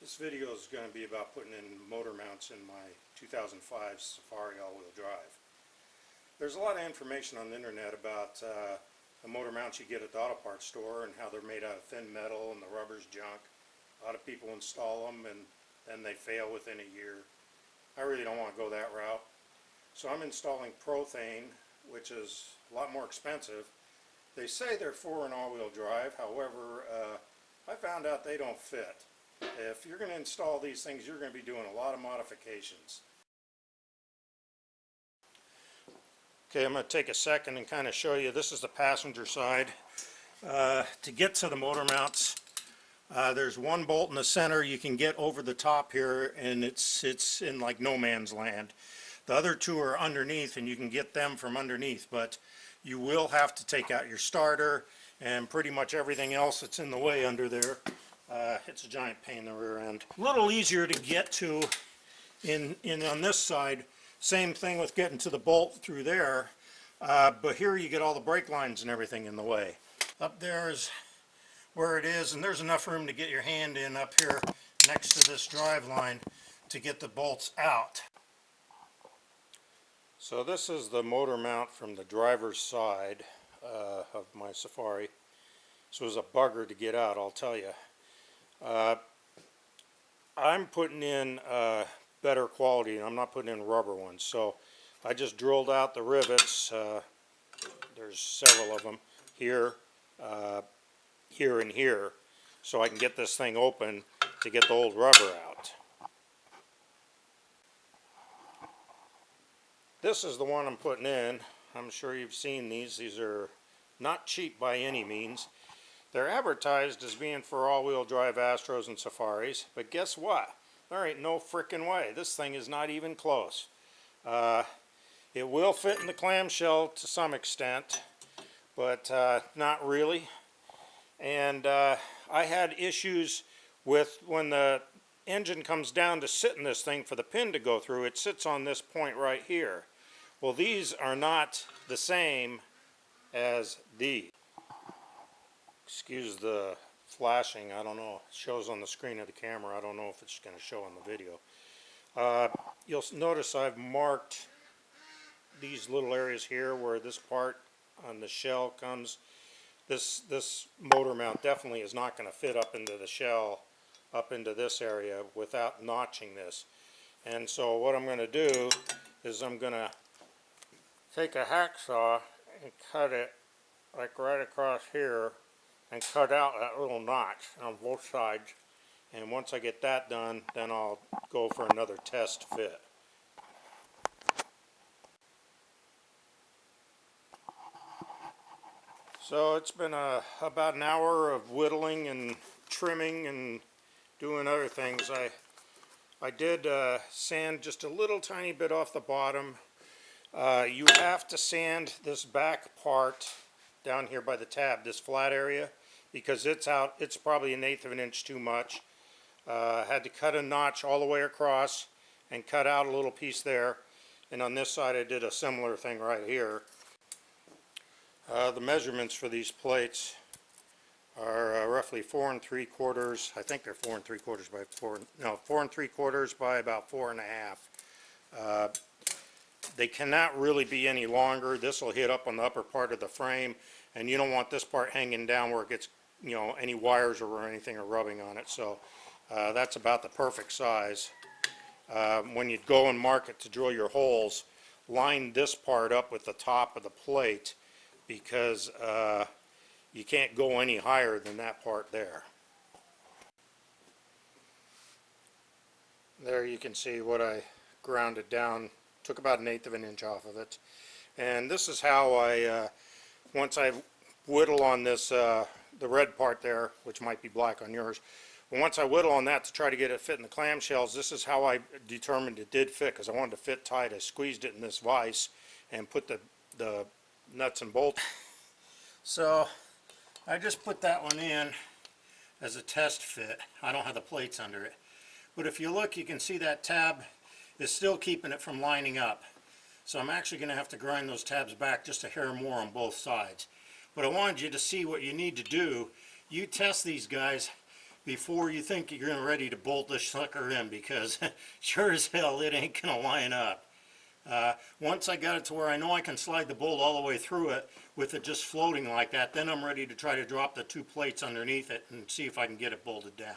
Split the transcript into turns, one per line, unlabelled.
This video is going to be about putting in motor mounts in my 2005 Safari all-wheel drive. There's a lot of information on the internet about the motor mounts you get at the auto parts store and how they're made out of thin metal and the rubber's junk. A lot of people install them and then they fail within a year. I really don't want to go that route. So I'm installing Prothane, which is a lot more expensive. They say they're for an all-wheel drive, however, I found out they don't fit. If you're going to install these things, you're going to be doing a lot of modifications. Okay, I'm going to take a second and kind of show you. This is the passenger side. To get to the motor mounts, there's one bolt in the center you can get over the top here, and it's in like no man's land. The other two are underneath, and you can get them from underneath, but you will have to take out your starter and pretty much everything else that's in the way under there. It's a giant pain in the rear end. A little easier to get to in on this side. Same thing with getting to the bolt through there, but here you get all the brake lines and everything in the way. Up there is where it is, and there's enough room to get your hand in up here next to this drive line to get the bolts out. So this is the motor mount from the driver's side of my Safari. This was a bugger to get out, I'll tell you. I'm putting in better quality, and I'm not putting in rubber ones. So I just drilled out the rivets. There's several of them here, here, and here, so I can get this thing open to get the old rubber out. This is the one I'm putting in. I'm sure you've seen these. These are not cheap by any means. They're advertised as being for all-wheel drive Astros and Safaris, but guess what? There ain't no frickin' way. This thing is not even close. It will fit in the clamshell to some extent, but not really. And I had issues with when the engine comes down to sit in this thing for the pin to go through. It sits on this point right here. Well, these are not the same as these. Excuse the flashing, I don't know, it shows on the screen of the camera. I don't know if it's going to show on the video. You'll notice I've marked these little areas here where this part on the shell comes. This motor mount definitely is not going to fit up into the shell, up into this area without notching this. And so what I'm going to do is I'm going to take a hacksaw and cut it like right across here and cut out that little notch on both sides. And once I get that done, then I'll go for another test fit. So it's been about an hour of whittling and trimming and doing other things. I did sand just a little tiny bit off the bottom. You have to sand this back part down here by the tab, this flat area, because it's probably 1/8 of an inch too much. Had to cut a notch all the way across and cut out a little piece there, and on this side I did a similar thing right here. The measurements for these plates are roughly 4 3/4. I think they're 4 3/4 by 4 3/4 by about 4 1/2. They cannot really be any longer. This will hit up on the upper part of the frame, and you don't want this part hanging down where it gets, any wires or anything are rubbing on it. So that's about the perfect size. When you go and mark it to drill your holes, line this part up with the top of the plate, because you can't go any higher than that part there. There you can see what I grounded down. Took about 1/8 of an inch off of it. And this is how I, once I whittle on this, the red part there, which might be black on yours, but once I whittle on that to try to get it fit in the clamshells, this is how I determined it did fit, because I wanted to fit tight. I squeezed it in this vise and put the nuts and bolts. So I just put that one in as a test fit. I don't have the plates under it. But if you look, you can see that tab is still keeping it from lining up. So I'm actually going to have to grind those tabs back just a hair more on both sides. But I wanted you to see what you need to do. You test these guys before you think you're ready to bolt this sucker in, because sure as hell it ain't gonna line up. Once I got it to where I know I can slide the bolt all the way through it with it just floating like that, then I'm ready to try to drop the two plates underneath it and see if I can get it bolted down.